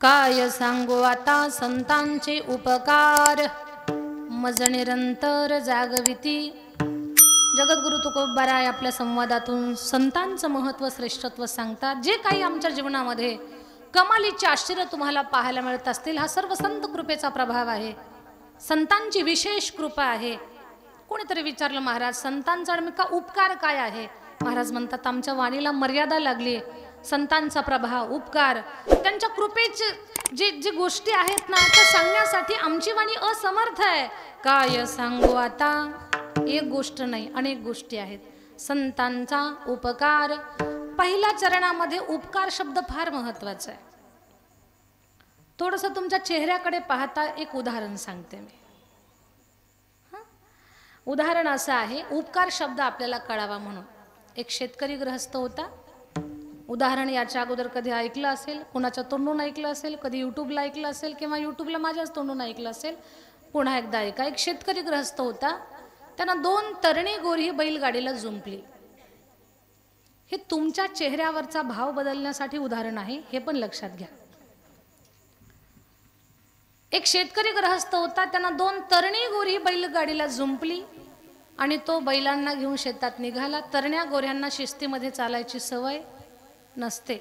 काय सांगू आता संतांचे उपकार, मज निरंतर जागविती। जगद्गुरु तुकोबाराय आपल्या संवादातून संतांचं महत्त्व श्रेष्ठत्व सांगतात। जे काही आमच्या जीवनामध्ये कमालीचे आश्चर्य तुम्हाला पाहायला मिळत असतील, हा सर्व संत कृपेचा प्रभाव आहे, संतांची विशेष कृपा आहे। कोणीतरी विचारलं, महाराज संतांचा नेमका उपकार काय आहे? महाराज म्हणतात, आमच्या वाणीला मर्यादा लागली, संतांचा प्रभाव, उपकार, त्यांच्या कृपेचे जे गोष्टी आहेत ना, त्या सांगण्यासाठी आमची वाणी असमर्थ आहे। काय सांगू आता, एक गोष्ट नाही, अनेक गोष्टी आहेत। संतांचा उपकार, पहिल्या चरणामध्ये उपकार शब्द फार महत्त्वाचा आहे। थोडंसं तुमच्या चेहऱ्याकडे पाहता एक उदाहरण सांगते मी। उदाहरण असं आहे, उपकार शब्द आपल्याला कळावा म्हणून। एक शेतकरी गृहस्थ होता। उदाहरण याच्या अगोदर कधी ऐकलं असेल, कुणाच्या तोंडून ऐकलं असेल, कधी यूट्यूबला ऐकलं असेल, किंवा यूट्यूबला माझ्याच तोंडून ऐकलं असेल। पुन्हा एकदा ऐका। एक शेतकरी गृहस्थ होता, त्यांना 2 तरणी गोरी बैलगाडीला जुंपली। हे तुमच्या चेहऱ्यावरचा भाव बदलण्यासाठी उदाहरण आहे, हे पण लक्षात घ्या। एक शेतकरी गृहस्थ होता, त्यांना 2 तरणी गोरी बैलगाडीला जुंपली आणि तो बैलांना घेऊन शेतात निघाला। तरण्या गोऱ्यांना शिस्तीमध्ये चालायची सवय नसते।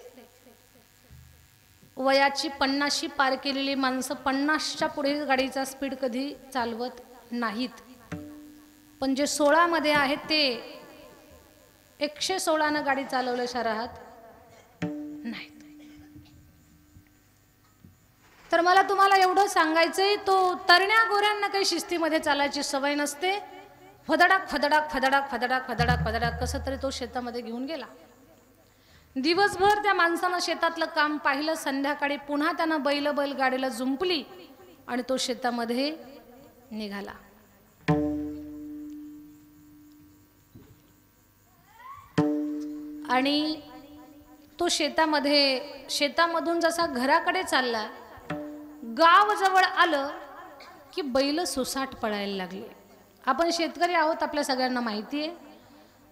वयाची 50शी पार केलेली माणसं 50च्या पुढे गाडीचा स्पीड कधी चालवत नाहीत, पण जे 16 मध्ये आहेत ते 116 ने गाडी चालवल्याशिवाय राहत नाहीत। तर मला तुम्हाला एवढं सांगायचंय, तो तरण्या गोऱ्यांना काही शिस्तीमध्ये चालायची सवय नसते। फदडाक फदडाक फदडाक फदडाक फदडाक फदडाक कसं तरी तो शेतामध्ये घेऊन गेला। दिवसभर त्या माणसानं शेतातलं काम पाहिलं। संध्याकाळी पुन्हा त्यानं बैलगाडीला जुंपली आणि तो शेतामध्ये निघाला। आणि तो शेतामधून जसा घराकडे चालला, गाव जवळ आलं की बैल सुसाट पळायला लागले। आपण शेतकरी आहोत, आपल्या सगळ्यांना माहिती आहे,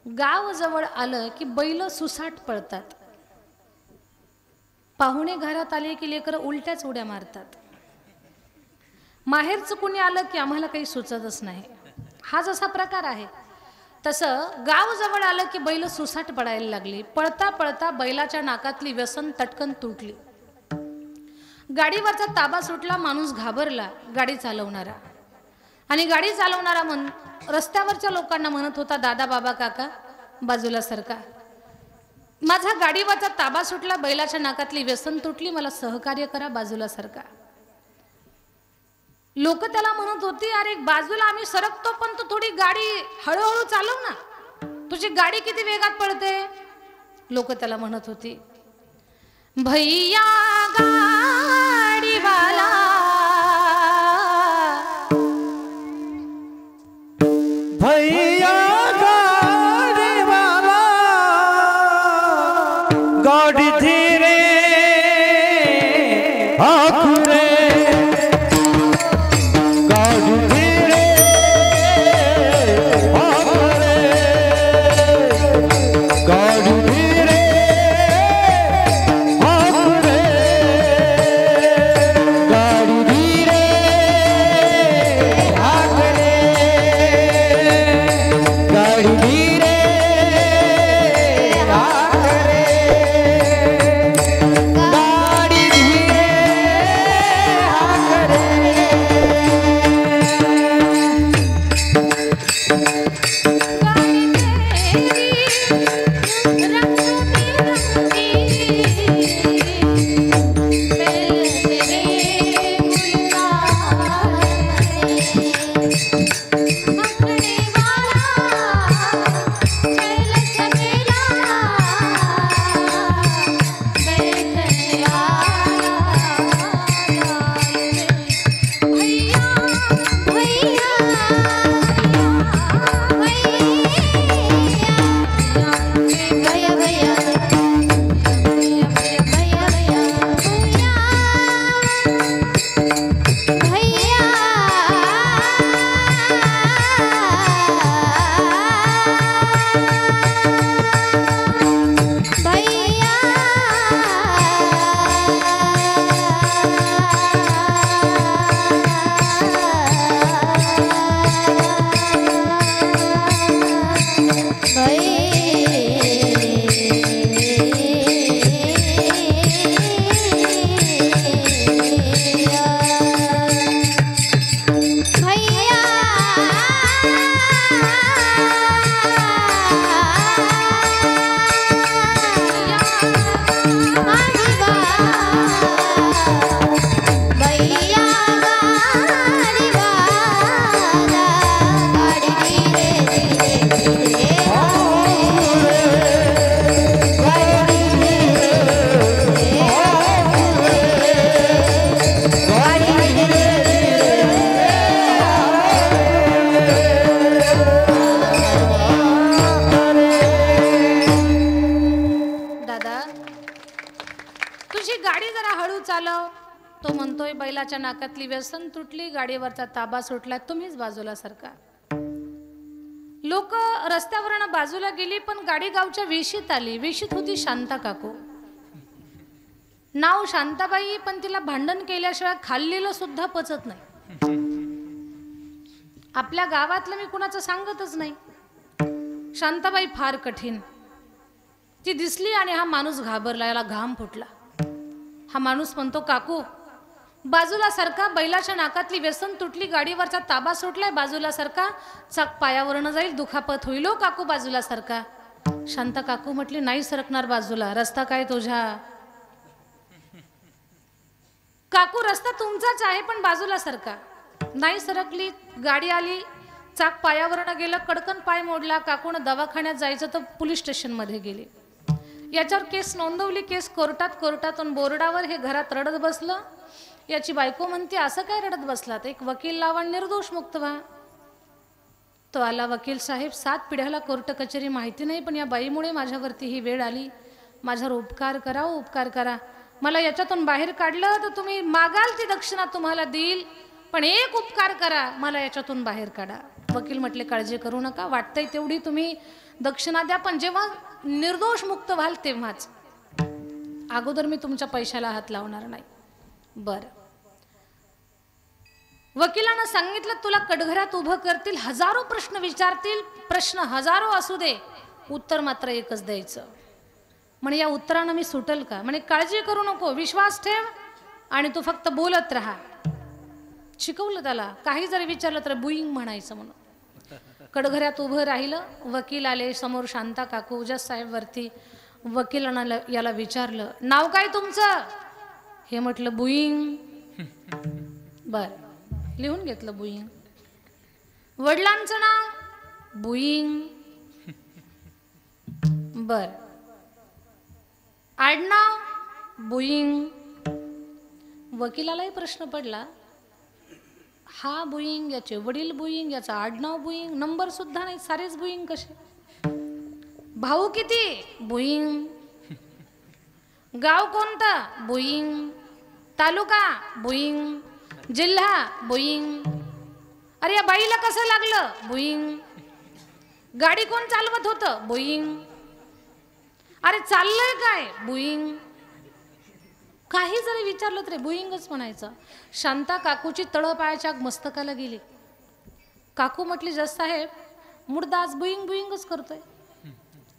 गाव जवळ आलं की बैल सुसाट पळतात। पाहुणे घरात आले की लेकरं उलट्याच उड्या मारतात। माहेरचं कुणी आलं की आम्हाला काही सुचतच नाही। हा जसा प्रकार आहे, तसं गाव जवळ आलं की बैल सुसाट पडायला लागली। पळता पळता बैलाच्या नाकातली व्यसन तटकन तुटली। गाडीवरचा ताबा सुटला, माणूस घाबरला, गाडी चालवणारा। आणि गाडी चालवणारा रस्त्यावरच्या लोकांना म्हणत होता, दादा बाबा काका बाजूला सरका, माझा गाडीवरचा ताबा सुटला, बैलाच्या नाकातली व्यसन तुटली, मला सहकार्य करा, बाजूला सरका। लोक त्याला म्हणत होती, अरे बाजूला आम्ही सरकतो, पण तू थोडी गाडी हळूहळू चालव ना, तुझी गाडी किती वेगात पळते। लोक त्याला म्हणत होती, भैया गाडीवाला, भैया गाडीवाला, गाडी धीरे आखरे, गाडी धीरे आखरे, गाडी धीरे आखरे, गाडी धीरे आखरे, गाडी धीरे आखरे, गाडी धीरे तो म्हणतोय बैलाच्या नाकातली व्यसन तुटली, गाडीवरचा ताबा सुटला, तुम्हीच बाजूला सरका. लोक रस्त्यावरनं बाजूला गेली, पण गाडी गावच्या वेशीत आली. वेशीत होती शांता काकू. नाव शांताबाई, पण तिला भांडण केल्याशिवाय खाल्लेलं सुद्धा पचत नाही. आपल्या गावातलं मी कुणाचं सांगतच नाही. शांताबाई फार कठीण. ती दिसली आणि हा माणूस घाबरला, याला घाम फुटला. हा माणूस म्हणतो, काकू बाजूला सरका, बैलाच्या नाकातली व्यसन तुटली, गाडीवरचा ताबा सुटलाय, बाजूला सरका, चाक पायावरनं जाईल, दुखापत होईल. काकू बाजूला सरका. शांता काकू म्हटली, नाही सरकणार बाजूला, रस्ता काय तुझ्या. काकू रस्ता तुमचाच आहे, पण बाजूला सरका. नाही सरकली. गाडी आली, चाक पायावरनं गेलं, कडकन पाय मोडला. काकून दवाखान्यात जायचं तर पोलीस स्टेशनमध्ये गेली. याच्यावर केस नोंदवली. केस कोर्टातून बोर्डावर. हे घरात रडत बसलं. याची बायको म्हणते, असं काय रडत बसलात, एक वकील लावा, निर्दोष मुक्त व्हा. तो आला, वकील साहेब 7 पिढ्याला कोर्ट कचेरी माहिती नाही, पण या बाईमुळे माझ्यावरती ही वेळ आली, माझ्यावर उपकार करा, उपकार करा. मला याच्यातून बाहेर काढलं तर तुम्ही मागाल ती दक्षिणा तुम्हाला देईल, पण एक उपकार करा, मला याच्यातून बाहेर काढा. वकील म्हटले, काळजी करू नका, वाटतंय तेवढी तुम्ही दक्षिणा द्या, पण जेव्हा निर्दोष मुक्त व्हाल तेव्हाच, अगोदर मी तुमच्या पैशाला हात लावणार नाही. बरं. वकिलानं सांगितलं, तुला कटघऱ्यात उभं करतील, हजारो प्रश्न विचारतील, प्रश्न हजारो असू दे, उत्तर मात्र एकच द्यायचं. म्हणे या उत्तरानं मी सुटल का. म्हणे काळजी करू नको, विश्वास ठेव आणि तू फक्त बोलत राहा. शिकवलं त्याला, काही जरी विचारलं तर बुईंग म्हणायचं म्हणून. कटघऱ्यात उभं राहिलं. वकील आले समोर. शांता काकू जज साहेब वरती. वकिलानं याला विचारलं, नाव काय तुमचं. हे म्हटलं बुईंग. बर, लिहून घेतलं बुईंग. वडिलांचं नाव बुईंग. बर, आडनाव बुईंग. वकिलालाही प्रश्न पडला, हा बुईंग, याचे वडील बुईंग, याचा आडनाव बुईंग, नंबर सुद्धा नाही, सारेच बुईंग कसे. भाऊ किती. बुईंग. गाव कोणतं. बुईंग. तालुका. बुईंग. जिल्हा. बुईंग. अरे या बाईला कसं लागलं. बुईंग. गाडी कोण चालवत होतं. बुईंग. अरे चाललंय काय. बुईंग. काही जरी विचारलं तरी बुईंगच म्हणायचं. शांता काकूची तळपायाच्या मस्तकाला गेली. काकू म्हटली, जज साहेब मुर्दा आज बुईंग बुईंगच करतोय.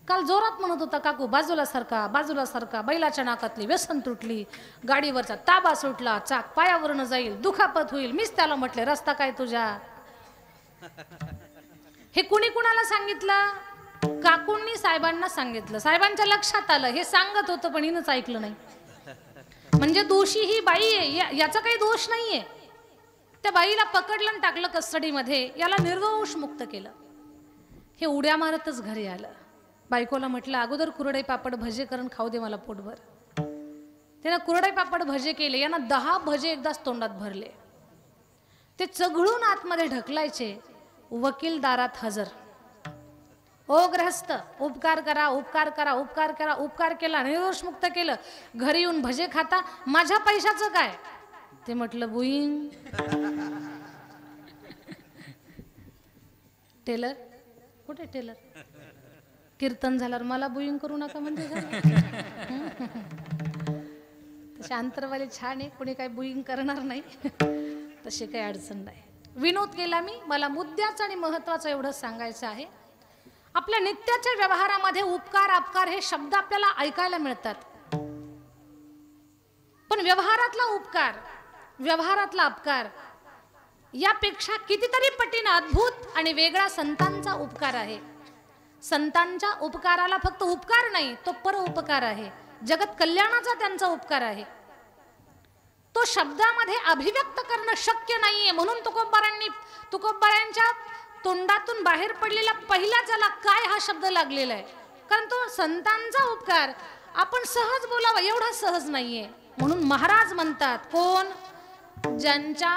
काल जोरात म्हणत होता, काकू बाजूला सरका, बाजूला सरका, बैलाच्या नाकातली व्यसन तुटली, गाडीवरचा ताबा सुटला, चाक पायावरनं जाईल, दुखापत होईल. मीच त्याला म्हटले, रस्ता काय तुझ्या. हे कुणी कुणाला सांगितलं. काकूंनी साहेबांना सांगितलं. साहेबांच्या लक्षात आलं, हे सांगत होतं पण हिनंच ऐकलं नाही. म्हणजे दोषी ही बाई आहे, याचा काही दोष नाहीये. त्या बाईला पकडलं आणि टाकलं कस्टडीमध्ये, याला निर्दोष मुक्त केलं. हे उड्या मारतच घरी आलं. बायकोला म्हटलं, अगोदर कुरडई पापड भजे करून खाऊ दे मला पोटभर. त्यानं कुरडई पापड भजे केले. यानं 10 भजे एकदाच तोंडात भरले. ते चघळून आतमध्ये ढकलायचे. वकील दारात हजर. ओ ग्रहस्थ, उपकार करा, उपकार करा, उपकार करा. उपकार केला, निर्दोष मुक्त केलं. घरी येऊन भजे खाता, माझ्या पैशाचं काय. ते म्हटलं बुईंग. टेलर कुठे. टेलर कीर्तन झाल्यावर मला बुईंग करू नका म्हणजे तसे अंतरवाले छान आहे, कोणी काही बुईंग करणार नाही. तशी काही अडचण नाही. विनोद केला मी. मला मुद्द्याचं आणि महत्वाचं एवढंच सांगायचं आहे. आपल्या नित्याच्या व्यवहारामध्ये उपकार अपकार हे शब्द आपल्याला ऐकायला मिळतात, पण व्यवहारातला उपकार, व्यवहारातला अपकार यापेक्षा कितीतरी पटीने अद्भुत आणि वेगळा संतांचा उपकार आहे. संतांच्या उपकाराला फक्त उपकार नाही, तो परोपकार आहे. जगत कल्याणाचा त्यांचा उपकार आहे. तो शब्दामध्ये अभिव्यक्त करणं शक्य नाहीये. म्हणून तुकोबारांच्या तोंडातून बाहेर पडलेला पहिला त्याला काय हा शब्द लागलेला आहे. कारण तो संतांचा उपकार आपण सहज बोलावा एवढा सहज नाहीये. म्हणून महाराज म्हणतात, कोण. ज्यांच्या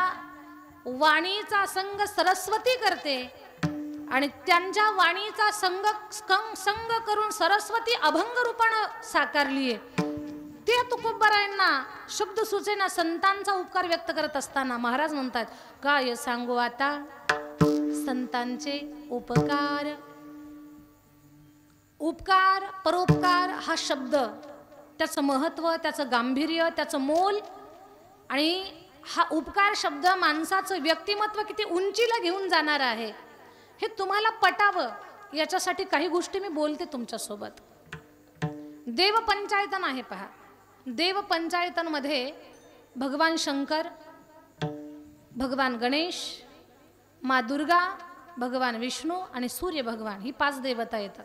वाणीचा संग सरस्वती करते आणि त्यांच्या वाणीचा संग करून सरस्वती अभंग रूपानं साकारलीये, त्या तुकोबारायांना शब्द सुचेना, संतांचा उपकार व्यक्त करत असताना महाराज म्हणतात, काय सांगू आता संतांचे उपकार. उपकार, परोपकार हा शब्द, त्याचं महत्त्व, त्याचं गांभीर्य, त्याचं मोल, आणि हा उपकार शब्द माणसाचं व्यक्तिमत्व किती उंचीला घेऊन जाणार आहे हे तुम्हाला पटावं याच्यासाठी काही गोष्टी मी बोलते तुमच्यासोबत. देवपंचायतन आहे पहा. देवपंचायतनमध्ये भगवान शंकर, भगवान गणेश, माँ दुर्गा, भगवान विष्णू आणि सूर्य भगवान ही 5 देवता येतात.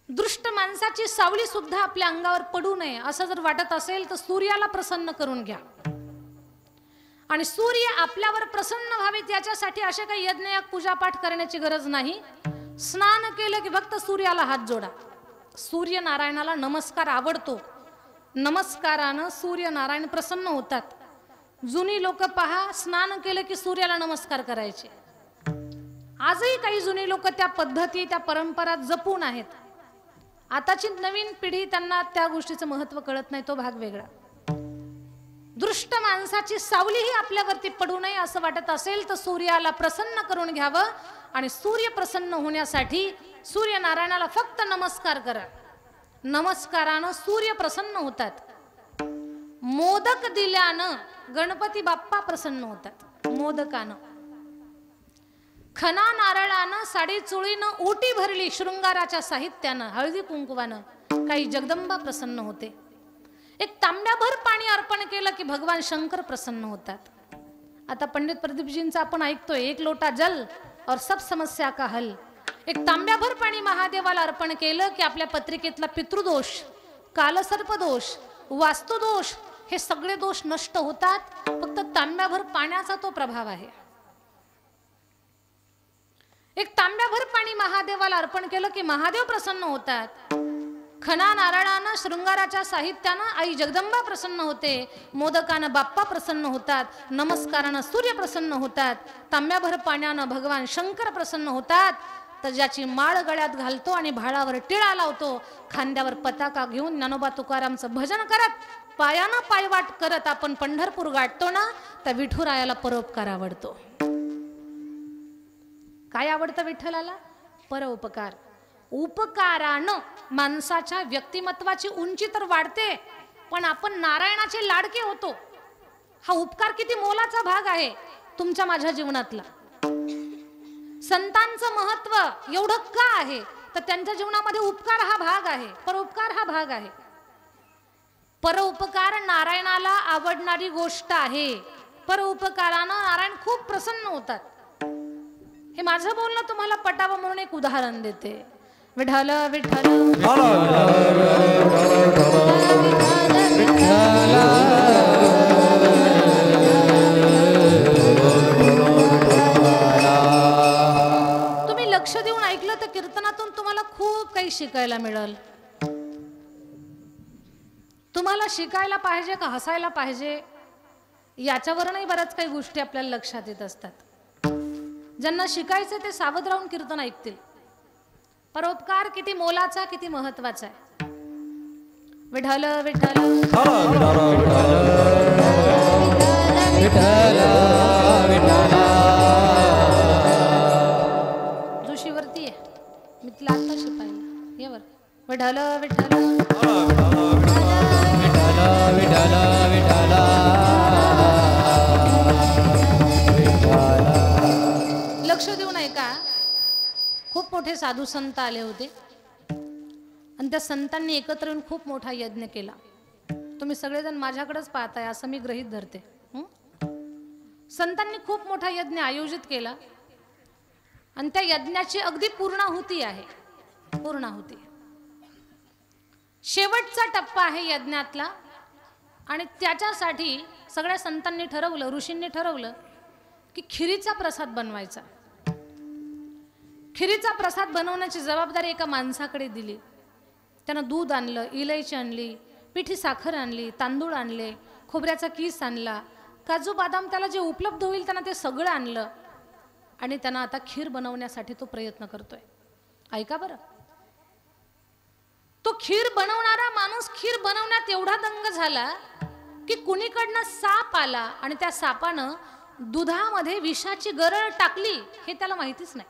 दृष्ट माणसाची सावली सुद्धा आपल्या अंगावर पडू नये असं जर वाटत असेल तर सूर्याला प्रसन्न करून घ्या. आणि सूर्य आपल्यावर प्रसन्न व्हावे त्याच्यासाठी असे काही यज्ञ पूजापाठ करण्याची गरज नाही. स्नान केलं की फक्त सूर्याला हात जोडा. सूर्यनारायणाला नमस्कार आवडतो. नमस्कारानं सूर्यनारायण प्रसन्न होतात. जुनी लोक पहा, स्नान केलं की सूर्याला नमस्कार करायचे. आजही काही जुनी लोक त्या पद्धती, त्या परंपरा जपून आहेत. आताची नवीन पिढी त्यांना त्या गोष्टीचं महत्त्व कळत नाही, तो भाग वेगळा. दृष्ट माणसाची सावलीही आपल्यावरती पडू नये असं वाटत असेल तर सूर्याला प्रसन्न करून घ्यावं. आणि सूर्य प्रसन्न होण्यासाठी सूर्यनारायणाला फक्त नमस्कार करा. नमस्कारानं सूर्य प्रसन्न होतात. मोदक दिल्यानं गणपती बाप्पा प्रसन्न होतात. मोदकानं, खना नारळानं, साडी चोळीनं ओटी भरली शृंगाराच्या साहित्यानं, हळदी कुंकवानं, काही जगदंबा प्रसन्न होते. एक तांब्याभर पाणी अर्पण केलं की भगवान शंकर प्रसन्न होतात. आता पंडित प्रदीपजींचा आपण ऐकतोय, 1 लोटा जल और सब समस्या का हल. एक तांब्याभर पाणी महादेवाला अर्पण केलं की आपल्या पत्रिकेतला पितृदोष, कालसर्पदोष, वास्तुदोष हे सगळे दोष नष्ट होतात. फक्त तांब्याभर पाण्याचा तो प्रभाव आहे. एक तांब्याभर पाणी महादेवाला अर्पण केलं की महादेव प्रसन्न होतात. खना नारळानं, शृंगाराच्या साहित्यानं आई जगदंबा प्रसन्न होते. मोदकानं बाप्पा प्रसन्न होतात. नमस्कारानं सूर्य प्रसन्न होतात. तांब्याभर पाण्यानं भगवान शंकर प्रसन्न होतात. तर ज्याची माळ गळ्यात घालतो आणि भाळावर टिळा लावतो, खांद्यावर पताका घेऊन ज्ञानोबा तुकारामचं भजन करत, पायानं पायवाट करत आपण पंढरपूर गाठतो ना, तर विठुरायाला परोपकार आवडतो. काय आवडतं विठ्ठलाला? परोपकार. उपकारानं माणसाच्या व्यक्तिमत्वाची उंची तर वाढते, पण आपण नारायणाचे लाडके होतो. हा उपकार किती मोलाचा भाग आहे तुमच्या माझ्या जीवनातला. संतांचं महत्व एवढं का आहे तर त्यांच्या जीवनामध्ये उपकार हा भाग आहे, परोपकार हा भाग आहे. परोपकार नारायणाला आवडणारी गोष्ट आहे. परोपकारानं नारायण खूप प्रसन्न होतात. हे माझं बोलणं तुम्हाला पटावं म्हणून एक उदाहरण देते. विठ्ठल विठ्ठल तुम्ही लक्ष देऊन ऐकलं तर कीर्तनातून तुम्हाला खूप काही शिकायला मिळेल. तुम्हाला शिकायला पाहिजे का हसायला पाहिजे याच्यावरही बऱ्याच काही गोष्टी आपल्याला लक्षात येत असतात. ज्यांना शिकायचं ते सावध राहून कीर्तन ऐकतील. परोपकार किती मोलाचा, किती महत्वाचा आहे. विठ्ठल विठ्ठल जोशीवरती आहे, मी तिला आता शिपायला यावर. विठ्ठल विठ्ठल लक्ष देऊन ऐका. खूप मोठे साधू संत आले होते आणि त्या संतांनी एकत्र येऊन खूप मोठा यज्ञ केला. तुम्ही सगळेजण माझ्याकडेच पाहताय असं मी गृहीत धरते. संतांनी खूप मोठा यज्ञ आयोजित केला आणि त्या यज्ञाची अगदी पूर्णाहुती आहे. पूर्णाहुती शेवटचा टप्पा आहे यज्ञातला. आणि त्याच्यासाठी सगळ्या संतांनी ठरवलं, ऋषींनी ठरवलं की खिरीचा प्रसाद बनवायचा. खिरीचा प्रसाद बनवण्याची जबाबदारी एका माणसाकडे दिली. त्यानं दूध आणलं, इलायची आणली, पिठी साखर आणली, तांदूळ आणले, खोबऱ्याचा किस आणला, काजू बदाम त्याला जे उपलब्ध होईल त्यानं ते सगळं आणलं आणि त्यानं आता खीर बनवण्यासाठी तो प्रयत्न करतोय. ऐका बरं, तो खीर बनवणारा माणूस खीर बनवण्यात एवढा दंग झाला की कुणीकडनं साप आला आणि त्या सापानं दुधामध्ये विषाची गरळ टाकली हे त्याला माहितीच नाही.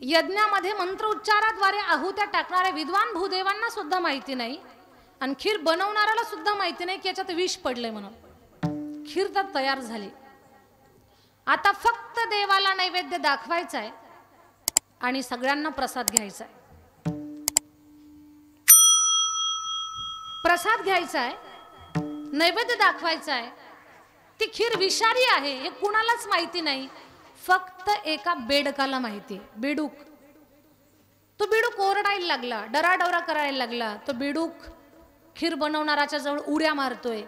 यज्ञामध्ये मंत्र उच्चाराद्वारे आहुत्या टाकणाऱ्या विद्वान भूदेवांना सुद्धा माहिती नाही आणि खीर बनवणाऱ्याला सुद्धा माहिती नाही की याच्यात विष पडलंय म्हणून. खीर तर तयार झाली. आता फक्त देवाला नैवेद्य दाखवायचा आहे आणि सगळ्यांना प्रसाद घ्यायचा आहे. प्रसाद घ्यायचा आहे, नैवेद्य दाखवायचा आहे. ती खीर विषारी आहे हे कुणालाच माहिती नाही, फक्त एका बेडकाला माहिती आहे. बेडूक. तो बेडूक ओरडायला लागला, डराडोरा करायला लागला. तो बेडूक खीर बनवणाराच्या जवळ उड्या मारतोय.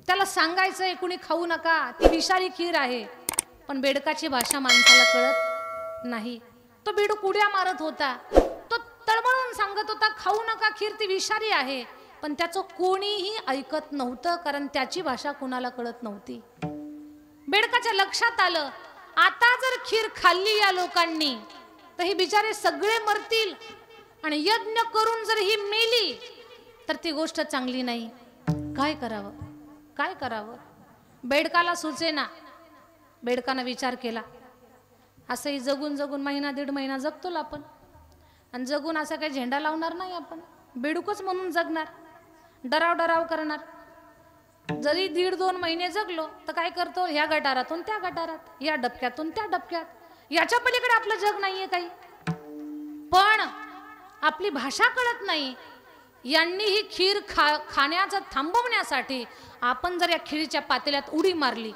त्याला सांगायचंय कुणी खाऊ नका, ती विषारी खीर आहे, पण बेडकाची भाषा माणसाला कळत नाही. तो बेडूक उड्या मारत होता. तो तळमळून सांगत होता खाऊ नका खीर, ती विषारी आहे, पण त्याचं कोणीही ऐकत नव्हतं, कारण त्याची भाषा कुणाला कळत नव्हती. बेडकाच्या लक्षात आलं आता जर खीर खाल्ली या लोकांनी तर ही बिचारे सगळे मरतील आणि यज्ञ करून जर ही मेली तर ती गोष्ट चांगली नाही. काय करावं, काय करावं? बेडकाला सुचेना. बेडकानं विचार केला असंही जगून जगून महिना दीड महिना जगतो आपण, आणि जगून असा काही झेंडा लावणार नाही आपण. बेडूकच म्हणून जगणार, डराव डराव करणार. जरी 1.5-2 महिने जगलो तर काय करतो, ह्या गटारातून त्या गटारात, या डबक्यातून त्या डबक्यात. याच्या पलीकडे आपलं जग नाहीये काही. पण आपली भाषा कळत नाही. यांनी ही खीर खाण्याचं थांबवण्यासाठी आपण जर या खीरीच्या पातेल्यात उडी मारली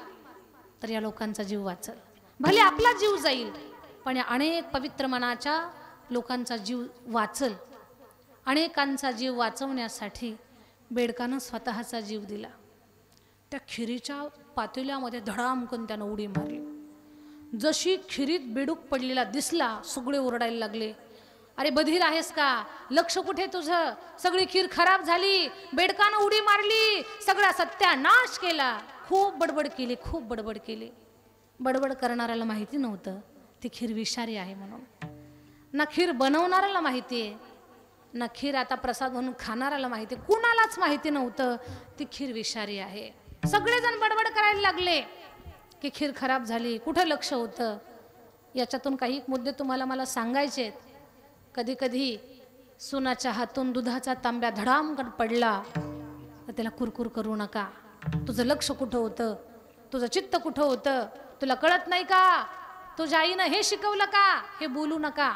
तर या लोकांचा जीव वाचल. भले आपला जीव जाईल पण या अनेक पवित्र मनाच्या लोकांचा जीव वाचल. अनेकांचा जीव वाचवण्यासाठी बेडकानं स्वतःचा जीव दिला. त्या खिरीच्या पातेल्यामध्ये धडामकन त्यानं उडी मारली. जशी खिरीत बेडूक पडलेला दिसला सगळे ओरडायला लागले, अरे बधीर आहेस का, लक्ष कुठे तुझं, सगळी खीर खराब झाली, बेडकानं उडी मारली, सगळा सत्यानाश केला. खूप बडबड केली, खूप बडबड केली. बडबड करणाऱ्याला माहिती नव्हतं ती खीर विषारी आहे म्हणून. ना खीर बनवणाऱ्याला माहिती आहे, ना खीर आता प्रसाद म्हणून खाणाऱ्याला माहिती. कुणालाच माहिती नव्हतं ती खीर विषारी आहे. सगळेजण बडबड करायला लागले की खीर खराब झाली. कुठं लक्ष होतं? याच्यातून काही मुद्दे तुम्हाला मला सांगायचे आहेत. कधी कधी सुनाच्या हातून दुधाचा तांब्या धडामकन पडला तर त्याला कुरकुर करू नका. तुझं लक्ष कुठं होतं, तुझं चित्त कुठं होतं, तुला कळत नाही का, तुझ्या आईनं हे शिकवलं का, हे बोलू नका.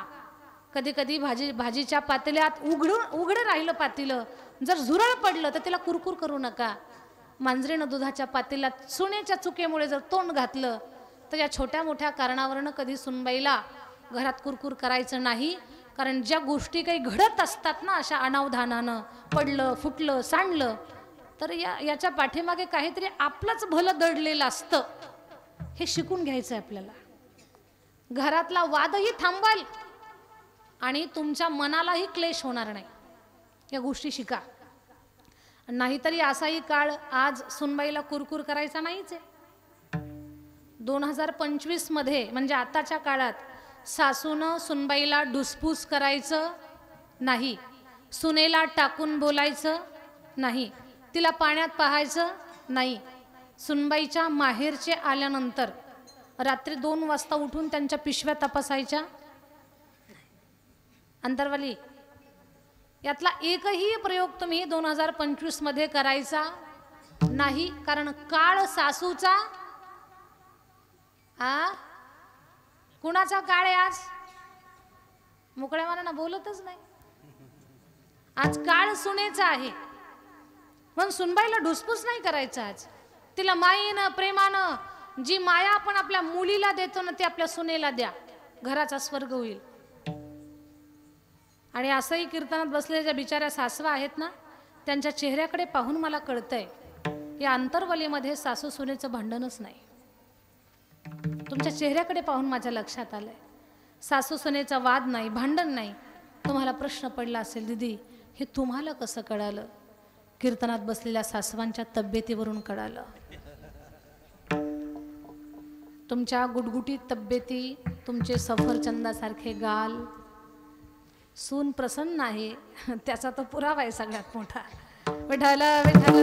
कधी कधी भाजीच्या पातेल्यात उघडं राहिलं पातेलं, जर झुरळ पडलं तर त्याला कुरकुर करू नका. मांजरीनं दुधाच्या पातेल्यात सुनेच्या चुकीमुळे जर तोंड घातलं तर या छोट्या मोठ्या कारणावरनं कधी सुनबाईला घरात कुरकुर करायचं नाही. कारण ज्या गोष्टी काही घडत असतात ना अशा अनावधानानं, पडलं फुटलं सांडलं, तर याच्या पाठीमागे काहीतरी आपलंच भलं दडलेलं असतं, हे शिकून घ्यायचं आहे आपल्याला. घरातला वादही थांबल आणि तुमच्या मनालाही क्लेश होणार नाही. या गोष्टी शिका. नाहीतरी असाही काळ आज सुनबाईला कुरकुर करायचा नाहीच आहे. 2025 मध्ये म्हणजे आताच्या काळात सासूनं सुनबाईला डुसपूस करायचं नाही, सुनेला टाकून बोलायचं नाही, तिला पाण्यात पाहायचं नाही. सुनबाईच्या माहेरचे आल्यानंतर रात्री 2 वाजता उठून त्यांच्या पिशव्या तपासायच्या. अंतरवाली, यातला एकही प्रयोग तुम्ही 2025 मध्ये करायचा नाही. कारण काळ सासूचा, कुणाचा काळ आहे आज? मोकळ्या मनानं बोलतच नाही. आज काळ सुनेचा आहे, म्हणून सुनबाईला ढुसपूस नाही करायचा. आज तिला मायेनं प्रेमानं जी माया आपण आपल्या मुलीला देतो ना ती आपल्या सुनेला द्या, घराचा स्वर्ग होईल. आणि असंही कीर्तनात बसलेल्या ज्या बिचाऱ्या सासवा आहेत ना त्यांच्या चेहऱ्याकडे पाहून मला कळतंय या अंतरवलीमध्ये सासू सुनेचं भांडणच नाही. तुमच्या चेहऱ्याकडे पाहून माझ्या लक्षात आलंय सासू सुनेचा वाद नाही, भांडण नाही. तुम्हाला प्रश्न पडला असेल, दीदी हे तुम्हाला कसं कळालं? कीर्तनात बसलेल्या सासवांच्या तब्येतीवरून कळालं. तुमच्या गुटगुटीत तब्येती, तुमचे सफरचंदासारखे गाल, सून प्रसन्न आहे त्याचा तो पुरावा आहे सगळ्यात मोठा. विठ्ठल विठ्ठल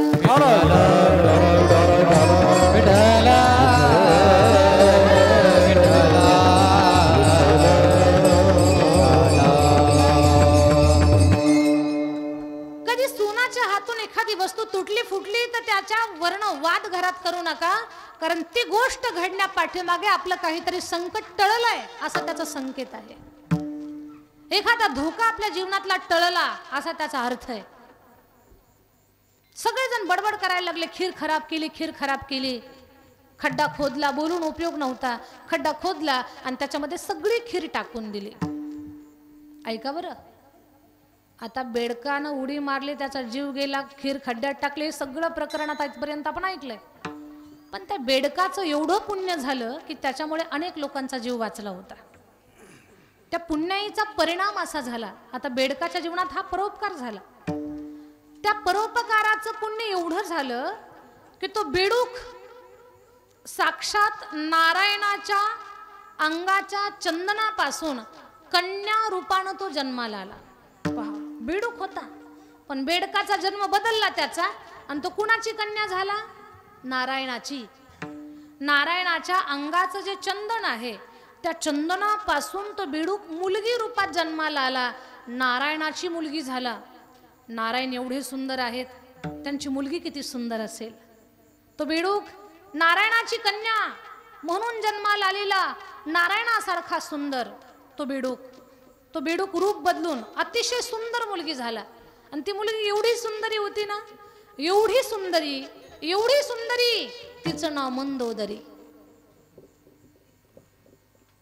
कधी सुनाच्या हातून एखादी वस्तू तुटली फुटली तर त्याच्या वर्ण वाद घरात करू नका, कारण ती गोष्ट घडण्या पाठीमागे आपलं काहीतरी संकट टळलंय असा त्याचा संकेत आहे. एखादा धोका आपल्या जीवनातला टळला असा त्याचा अर्थ आहे. सगळेजण बडबड करायला लागले, खीर खराब केली, खीर खराब केली. खड्डा खोदला, बोलून उपयोग नव्हता. खड्डा खोदला आणि त्याच्यामध्ये सगळी खीर टाकून दिली. ऐका बरं, आता बेडकानं उडी मारली, त्याचा जीव गेला, खीर खड्ड्यात टाकली, हे सगळं प्रकरणात आजपर्यंत आपण ऐकलंय. पण त्या बेडकाचं एवढं पुण्य झालं की त्याच्यामुळे अनेक लोकांचा जीव वाचला होता. त्या पुण्याईचा परिणाम असा झाला, आता बेडकाच्या जीवनात हा परोपकार झाला. त्या परोपकाराचं पुण्य एवढं झालं की तो बेडूक साक्षात नारायणाच्या अंगाच्या चंदनापासून कन्या रूपानं तो जन्माला आला. पहा, बेडूक होता पण बेडकाचा जन्म बदलला त्याचा, आणि तो कुणाची कन्या झाला? नारायणाची. नारायणाच्या अंगाचं जे चंदन आहे त्या चंदनापासून तो बेडूक मुलगी रूपात जन्माला आला, नारायणाची मुलगी झाला. नारायण एवढे सुंदर आहेत, त्यांची मुलगी किती सुंदर असेल. तो बेडूक नारायणाची कन्या म्हणून जन्माला आलेला, नारायणासारखा सुंदर तो बेडूक रूप बदलून अतिशय सुंदर मुलगी झाला. आणि ती मुलगी एवढी सुंदरी होती ना, एवढी सुंदरी तिचं नाव मंदोदरी.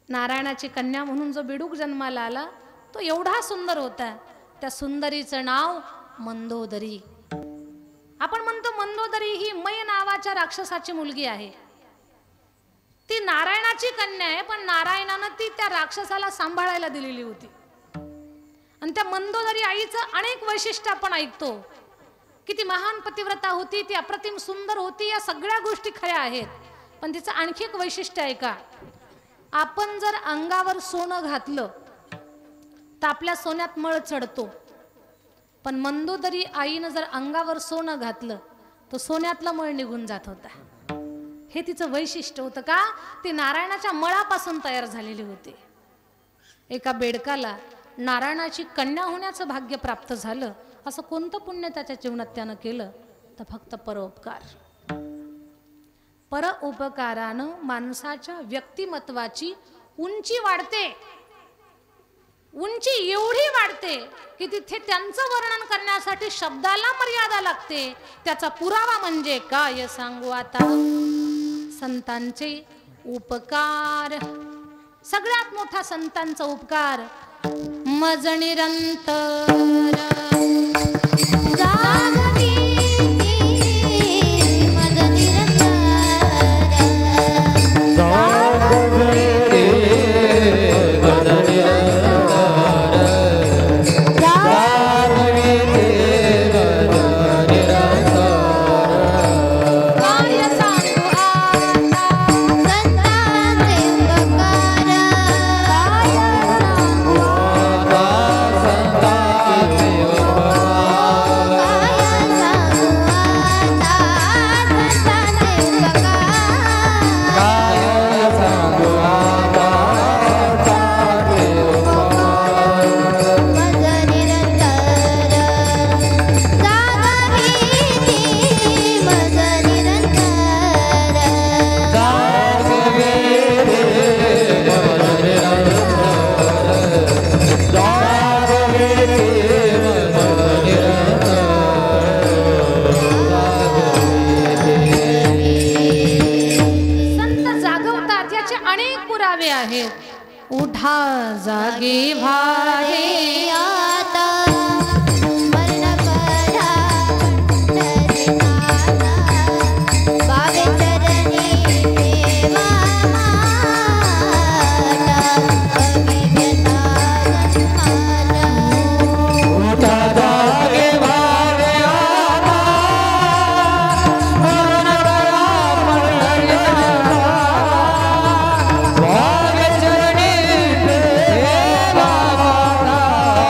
नारायणाची कन्या म्हणून जो बेडूक जन्माला आला तो एवढा सुंदर होता, त्या सुंदरीचं नाव मंदोदरी. आपण म्हणतो मंदोदरी ही मै नावाच्या राक्षसाची मुलगी आहे. ती नारायणाची कन्या आहे, पण नारायणानं ती त्या राक्षसाला सांभाळायला दिलेली होती. आणि त्या मंदोदरी आईचं अनेक वैशिष्ट्य आपण ऐकतो की ती महान पतिव्रता होती, ती अप्रतिम सुंदर होती, या सगळ्या गोष्टी खऱ्या आहेत. पण तिचं आणखी एक वैशिष्ट्य आहे का, आपण जर अंगावर सोनं घातलं तर आपल्या सोन्यात मळ चढतो, पण मंदोदरी आईनं जर अंगावर सोनं घातलं तर सोन्यातला मळ निघून जात होता. हे तिचं वैशिष्ट्य होतं का, ती नारायणाच्या मळापासून तयार झालेली होती. एका बेडकाला नारायणाची कन्या होण्याचं भाग्य प्राप्त झालं, असं कोणतं पुण्य त्याच्या जीवनात त्यानं केलं? तर फक्त परोपकार. परोपकारानं माणसाच्या व्यक्तिमत्वाची उंची वाढते. उंची एवढी वाढते की तिथे त्यांचं वर्णन करण्यासाठी शब्दाला मर्यादा लागते. त्याचा पुरावा म्हणजे काय सांगू आता, संतांचे उपकार. सगळ्यात मोठा संतांचा उपकार, मज निरंतर जागे भारे आता मरण परा पंढरीनाथा बावे चरणी देवा माता कवी व्यथा जन्माला उठा जागे भारे आता मरण परा पंढरीनाथा बावे चरणी देवा माता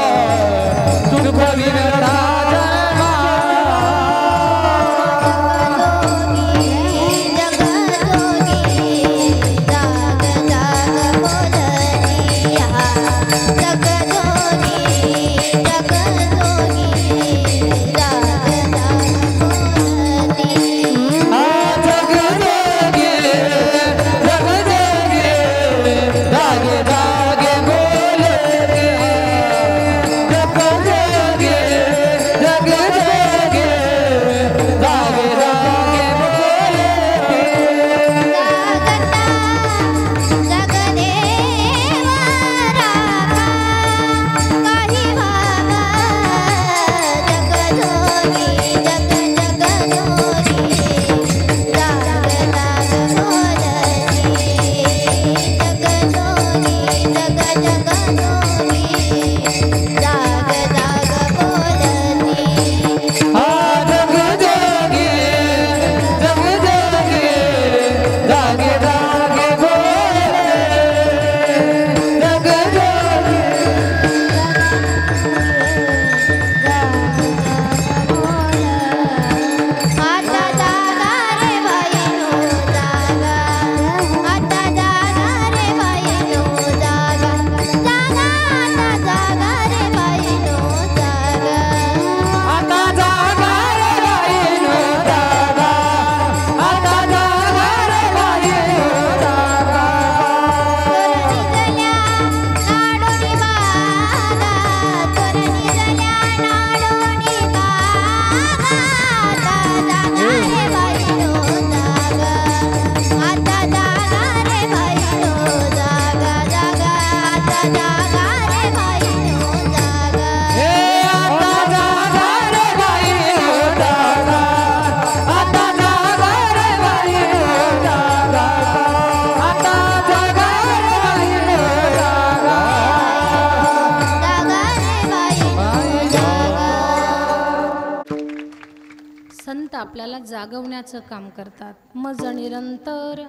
संत आपल्याला जागवण्याचं काम करतात. मज निरंतर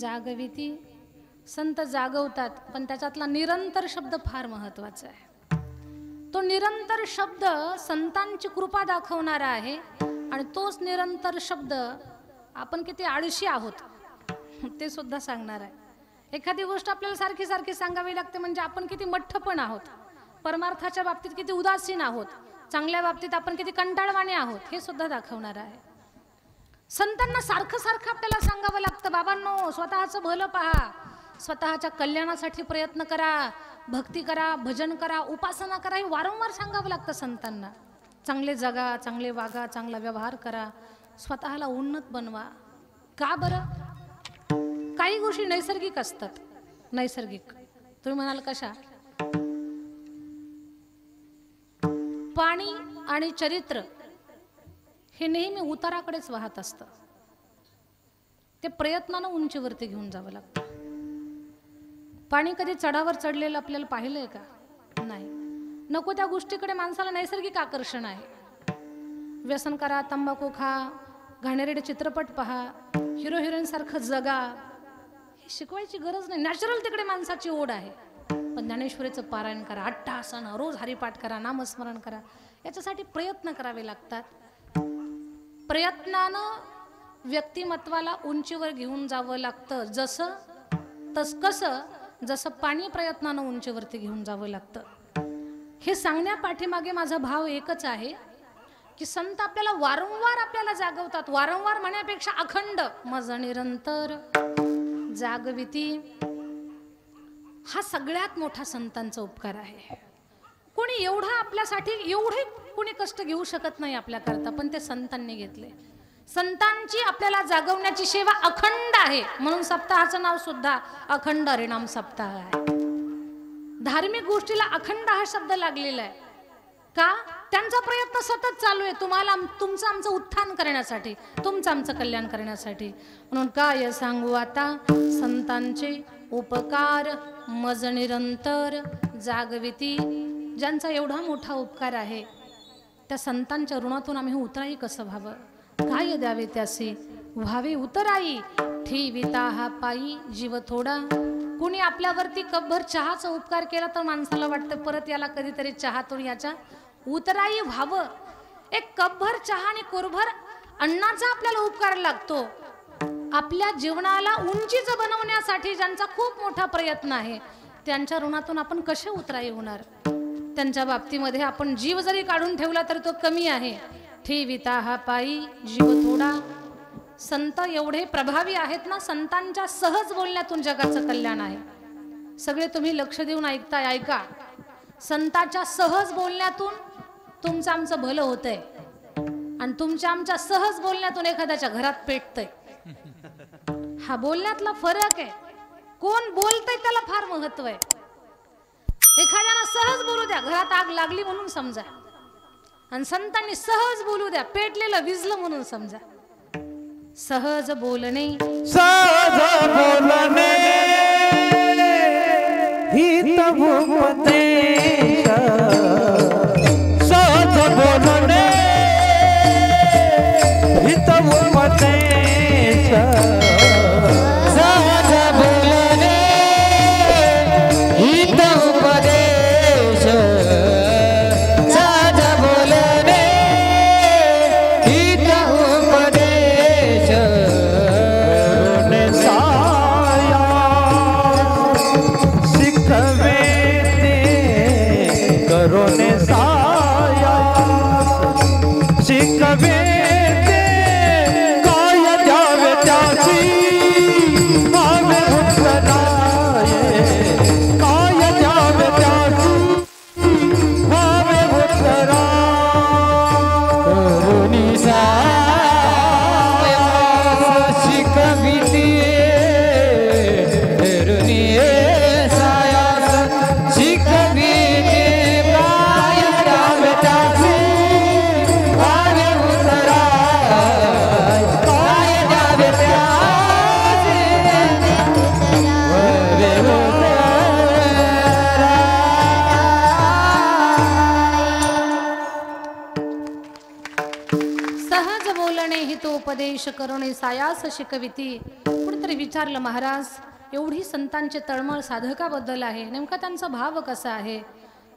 जागविती. संत जागवतात, पण त्याच्यातला निरंतर शब्द फार महत्वाचा आहे. तो निरंतर शब्द संतांची कृपा दाखवणारा आहे आणि तोच निरंतर शब्द आपण किती आळशी आहोत ते सुद्धा सांगणार आहे. एखादी गोष्ट आपल्याला सारखी सारखी सांगावी लागते म्हणजे आपण किती मठ्ठ पण आहोत, परमार्थाच्या बाबतीत किती उदासीन आहोत, चांगल्या बाबतीत आपण किती कंटाळवाणे आहोत हे सुद्धा दाखवणार आहे. संतांना सारखं सारखं आपल्याला सांगावं लागतं, बाबांनो स्वतःचं भलं पहा, स्वतःच्या कल्याणासाठी प्रयत्न करा, भक्ती करा, भजन करा, उपासना करा, हे वारंवार सांगावं लागतं संतांना. चांगले जगा, चांगले वागा, चांगला व्यवहार करा, स्वतःला उन्नत बनवा. का बरं? काही गोष्टी नैसर्गिक असतात. नैसर्गिक तुम्ही म्हणाल कशा? पाणी आणि चरित्र हे नेहमी उताराकडेच वाहत असतं. ते प्रयत्नानं उंचीवरती घेऊन जावं लागतं. पाणी कधी चढावर चढलेलं आपल्याला पाहिलंय का? नाही. नको त्या गोष्टीकडे माणसाला नैसर्गिक आकर्षण आहे. व्यसन करा, तंबाखू खा, घाणेरडे चित्रपट पहा, हिरो हिरोईन सारखं जगा, हे शिकवायची गरज नाही. नॅचरल तिकडे माणसाची ओढ आहे. पण ज्ञानेश्वरीचं पारायण करा, अट्टहासानं रोज हरिपाठ करा, नामस्मरण करा, याच्यासाठी प्रयत्न करावे लागतात. प्रयत्नानं व्यक्तिमत्वाला उंचीवर घेऊन जावं लागतं. जसं पाणी प्रयत्नानं उंचीवरती घेऊन जावं लागतं. हे सांगण्यापाठीमागे माझा भाव एकच आहे की संत आपल्याला वारंवार आपल्याला जागवतात. वारंवार म्हणण्यापेक्षा अखंड. मज निरंतर जागविती हा सगळ्यात मोठा संतांचा उपकार आहे. कोणी एवढा आपल्यासाठी एवढे कोणी कष्ट घेऊ शकत नाही आपल्याकरता, पण ते संतांनी घेतले. संतांची आपल्याला जागवण्याची सेवा अखंड आहे, म्हणून सप्ताहाचं नाव सुद्धा अखंड हरिनाम सप्ताह आहे. धार्मिक गोष्टीला अखंड हा शब्द लागलेला आहे. का? त्यांचा प्रयत्न सतत चालू आहे तुम्हाला तुमचं आमचं उत्थान करण्यासाठी, तुमचं आमचं कल्याण करण्यासाठी. म्हणून काय सांगू आता संतांचे उपकार. मज निरंतर जागविती. ज्यांचा एवढा मोठा उपकार आहे त्या संतांच्या ऋणातून आम्ही उतराई कसं व्हावं? काय द्यावे त्यासी व्हावे उतराई. ठेविता हा पायी जीव थोडा. कुणी आपल्यावरती कपभर चहाचा उपकार केला तर माणसाला वाटतं परत याला कधीतरी चहातून याच्या उतराई व्हावं. एक कपभर चहा आणि कोरभर अन्नाचा आपल्याला उपकार लागतो. आपल्या जीवनाला उंचीच बनवण्यासाठी ज्यांचा खूप मोठा प्रयत्न आहे त्यांच्या ऋणातून आपण कसे उतराई होणार? त्यांच्या बाबतीमध्ये आपण जीव जरी काढून ठेवला तर तो कमी आहे. ठेविता हा पायी जीव थोडा. संत एवढे प्रभावी आहेत ना, संतांच्या सहज बोलण्यातून जगाचं कल्याण आहे. सगळे तुम्ही लक्ष देऊन ऐकताय, ऐका. संतांच्या सहज बोलण्यातून तुमचं आमचं भलं होतंय आणि तुमच्या आमच्या सहज बोलण्यातून एखाद्याच्या घरात पेटतंय. हा बोलण्यातला फरक आहे. कोण बोलतंय त्याला फार महत्व आहे. एखाद्याला सहज बोलू द्या, घरात आग लागली म्हणून समजा, आणि संतांनी सहज बोलू द्या, पेटलेलं विजलं म्हणून समजा. सहज बोलणे, सहज बोलणे हित उपदेश. सहज बोलणे हित उपदेश. सहज बोलणे हित उपदेश. सहज बोलणे हित उपदेश. साया शिकवे ते करोने साया शिकवे ते काय द्यावे त्याची बोलणे हितोपदेश करुणे सायास शिकविती. कुणीतरी विचारलं, महाराज एवढी संतांची तळमळ साधकाबद्दल आहे, नेमका त्यांचा भाव कसा आहे?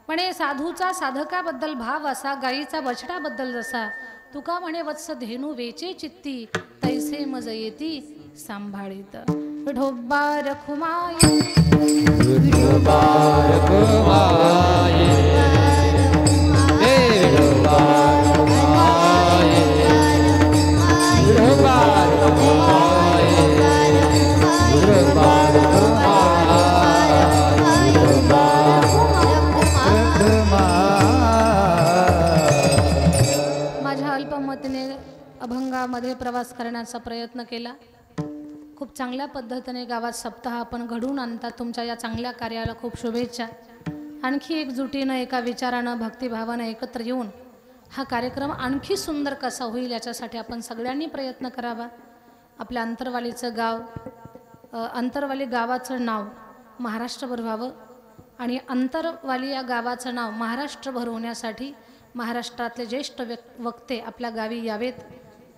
म्हणे साधूचा साधकाबद्दल भाव असा, गायीचा बछडाबद्दल जसा. तुका म्हणे वत्स धेनू वेचे चित्ती, तैसे मज येती सांभाळीत. विठोबा रखुमाई विठोबा रखुमाई, विठोबा रखुमाई, विठोबा रखुमाई, विठोबा रखुमाई, विठोबा रखुमाई. माझ्या अल्पमतीने अभंगामध्ये प्रवास करण्याचा प्रयत्न केला. खूप चांगल्या पद्धतीने गावात सप्ताह आपण घडवून आणता. तुमच्या या चांगल्या कार्याला खूप शुभेच्छा. आणखी एकजुटीनं एका विचारानं भक्तिभावानं एकत्र येऊन हा कार्यक्रम आणखी सुंदर कसा होईल याच्यासाठी आपण सगळ्यांनी प्रयत्न करावा. आपल्या अंतरवालीचं गाव, अंतरवाली गावाचं नाव महाराष्ट्रभर व्हावं आणि अंतरवाली या गावाचं नाव महाराष्ट्रभर होण्यासाठी महाराष्ट्रातले ज्येष्ठ वक्ते आपल्या गावी यावेत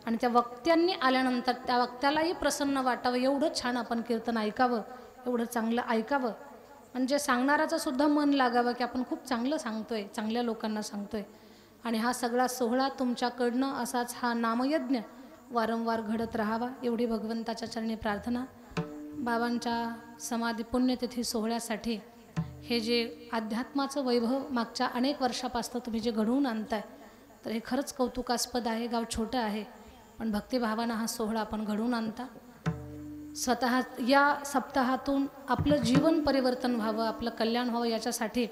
आणि त्या वक्त्यांनी आल्यानंतर त्या वक्त्यालाही प्रसन्न वाटावं, एवढं छान आपण कीर्तन ऐकावं, एवढं चांगलं ऐकावं, म्हणजे सांगणाराचं सुद्धा मन लागावं की आपण खूप चांगलं सांगतोय, चांगल्या लोकांना सांगतोय. आणि हा सगळा सोहळा तुमच्याकडनं असाच हा नामयज्ञ वारंवार घडत राहावा एवढी भगवंताच्या चरणी प्रार्थना. बाबांच्या समाधी पुण्यतिथी सोहळ्यासाठी हे जे अध्यात्माचं वैभव मागच्या अनेक वर्षापासून तुम्ही जे घडवून आणताय, तर हे खरंच कौतुकास्पद आहे. गाव छोटं आहे पण भक्तिभावानं हा सोहळा आपण घडवून आणता. स्वतः या सप्ताहातून आपलं जीवन परिवर्तन व्हावं, आपलं कल्याण व्हावं याच्यासाठी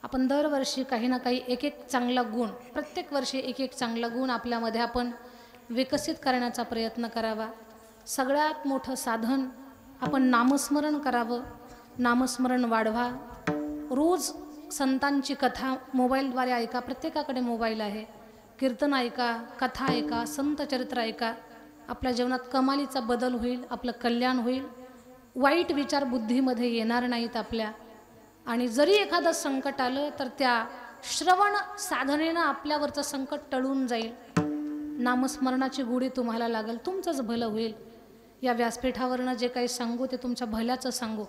आपण दरवर्षी काही ना काही एक एक चांगला गुण, प्रत्येक वर्षी एक एक चांगला गुण आपल्यामध्ये आपण विकसित करण्याचा प्रयत्न करावा. सगळ्यात मोठं साधन आपण नामस्मरण करावं, नामस्मरण वाढवा. रोज संतांची कथा मोबाईलद्वारे ऐका, प्रत्येकाकडे मोबाईल आहे. कीर्तन ऐका, कथा ऐका, संत चरित्र ऐका. आपल्या जीवनात कमालीचा बदल होईल, आपलं कल्याण होईल. वाईट विचार बुद्धीमध्ये येणार नाहीत आपल्या. आणि जरी एखादं संकट आलं तर त्या श्रवण साधनेनं आपल्यावरचं संकट टळून जाईल. नामस्मरणाची गुढी तुम्हाला लागेल, तुमचंच भलं होईल. या व्यासपीठावरनं जे काही सांगू ते तुमच्या भल्याचं सांगू.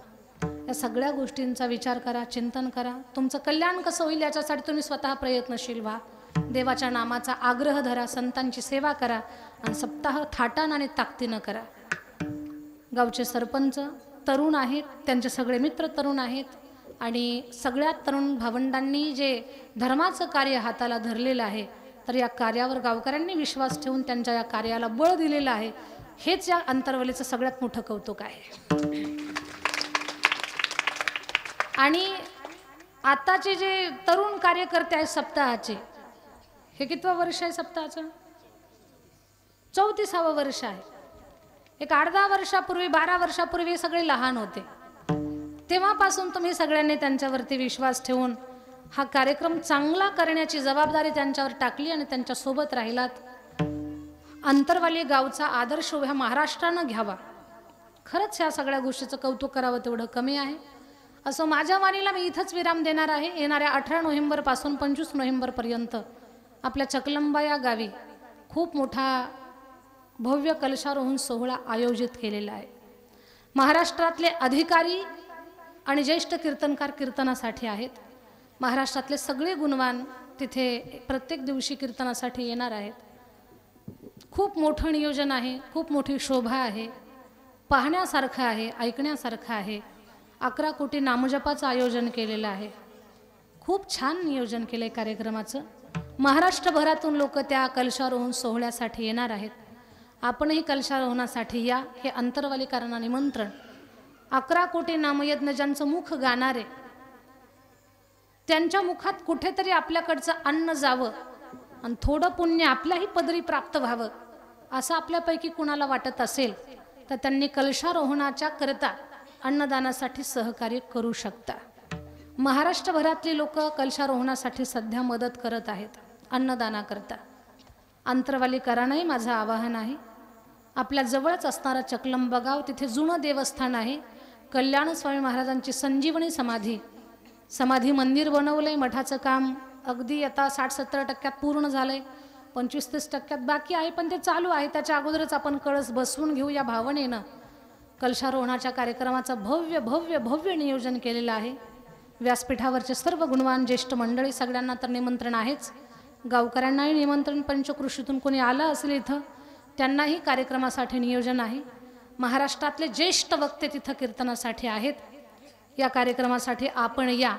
या सगळ्या गोष्टींचा विचार करा, चिंतन करा. तुमचं कल्याण कसं होईल याच्यासाठी तुम्ही स्वतः प्रयत्नशील व्हा. देवाच्या नामाचा आग्रह धरा, संतांची सेवा करा आणि सप्ताह थाटानं आणि ताकदीनं करा. गावचे सरपंच तरुण आहेत, त्यांचे सगळे मित्र तरुण आहेत आणि सगळ्यात तरुण भावंडांनी जे धर्माचं कार्य हाताला धरलेलं आहे, तर या कार्यावर गावकऱ्यांनी विश्वास ठेवून त्यांच्या या कार्याला बळ दिलेलं आहे. हेच या अंतरवलीचं सगळ्यात मोठं कौतुक आहे. आणि आताचे जे तरुण कार्यकर्ते आहेत सप्ताहाचे, हे कितवं वर्ष आहे सप्ताहाचं? 34वं वर्ष आहे. एक 8-10 वर्षापूर्वी, 12 वर्षापूर्वी सगळे लहान होते. तेव्हापासून तुम्ही सगळ्यांनी त्यांच्यावरती विश्वास ठेवून हा कार्यक्रम चांगला करण्याची जबाबदारी त्यांच्यावर टाकली आणि त्यांच्यासोबत राहिलात. अंतरवाली गावचा आदर्श ह्या महाराष्ट्रानं घ्यावा. खरंच ह्या सगळ्या गोष्टीचं कौतुक करावं तेवढं कमी आहे. असं माझ्या वाणीला मी इथंच विराम देणार आहे. येणाऱ्या 18 नोव्हेंबरपासून 25 नोव्हेंबरपर्यंत आपल्या चकलंबा या गावी खूप मोठा भव्य कलशारोहण सोहळा आयोजित केलेला आहे. महाराष्ट्रातले अधिकारी आणि ज्येष्ठ कीर्तनकार कीर्तनासाठी आहेत. महाराष्ट्रातले सगळे गुणवान तिथे प्रत्येक दिवशी कीर्तनासाठी येणार आहेत. खूप मोठं नियोजन आहे, खूप मोठी शोभा आहे, पाहण्यासारखं आहे, ऐकण्यासारखं आहे. 11 कोटी नामजपाचं आयोजन केलेलं आहे. खूप छान नियोजन केलं आहे कार्यक्रमाचं. महाराष्ट्रभरातून लोक त्या कलशारोहण सोहळ्यासाठी येणार आहेत. आपणही कलशारोहणासाठी या, हे अंतरवालीकरांना निमंत्रण. 11 कोटी नामयज्ञ ज्यांचं मुख गाणार आहे, त्यांच्या मुखात कुठेतरी आपल्याकडचं अन्न जावं आणि थोडं पुण्य आपल्याही पदरी प्राप्त व्हावं असं आपल्यापैकी कुणाला वाटत असेल तर त्यांनी कलशारोहणाच्या करता अन्नदानासाठी सहकार्य करू शकता. महाराष्ट्रभरातली लोक कलशारोहणासाठी सध्या मदत करत आहेत अन्नदाना करता. अंतरवालीकरांनाही माझं आवाहन आहे, आपल्या जवळच असणारं चकलंबा गाव, तिथे जुनं देवस्थान आहे. कल्याण स्वामी महाराजांची संजीवनी समाधी मंदिर बनवलंय. मठाचं काम अगदी आता 60-70% पूर्ण झालंय. 25-30% बाकी आहे, पण ते चालू आहे. त्याच्या अगोदरच आपण कळस बसवून घेऊ या भावनेनं कलशारोहणाच्या कार्यक्रमाचं भव्य भव्य भव्य नियोजन केलेलं आहे. व्यासपीठावरचे सर्व गुणवान ज्येष्ठ मंडळी, सगळ्यांना तर निमंत्रण आहेच. गावकऱ्यांनाही निमंत्रण, पंचकृषीतून कोणी आलं असेल इथं त्यांनाही कार्यक्रमासाठी नियोजन आहे. महाराष्ट्रातले ज्येष्ठ वक्ते तिथं कीर्तनासाठी आहेत. या कार्यक्रमासाठी आपण या.